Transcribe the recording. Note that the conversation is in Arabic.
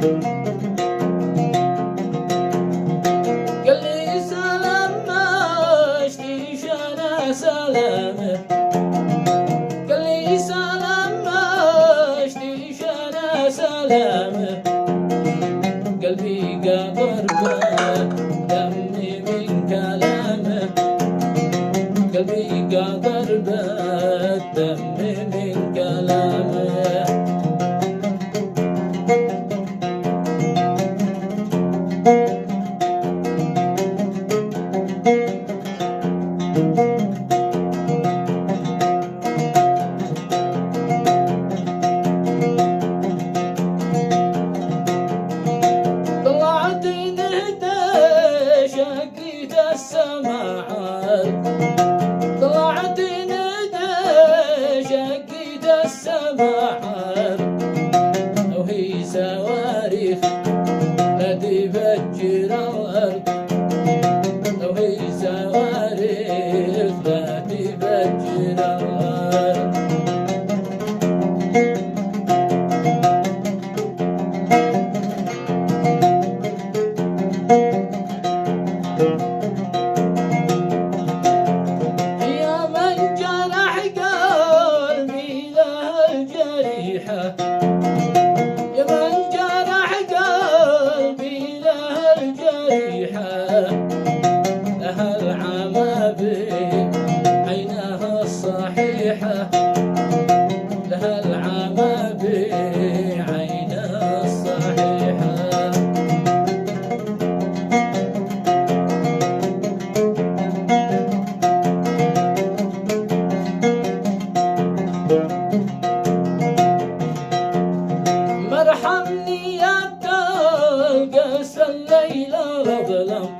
قال لي سلام ما اشتيش انا سلامه، قال لي سلام ما اشتيش انا سلامه، قلبي قبر دمي من كلامه، قلبي قبر دمي من كلامه. طلعت نهدى شقيت السماعات، طلعت نهدى شقيت السماعات، وهي صواريخ لا تفجر الأرض، وهي صواريخ لا تفجر الأرض. يا من جرح قلبي له الجريحة، يا من جرح قلبي له الجريحة، لها العمى بعينها الصحيحة، لها العمى بعينها الصحيحة. مرحمني يا قاس الليل الظلام،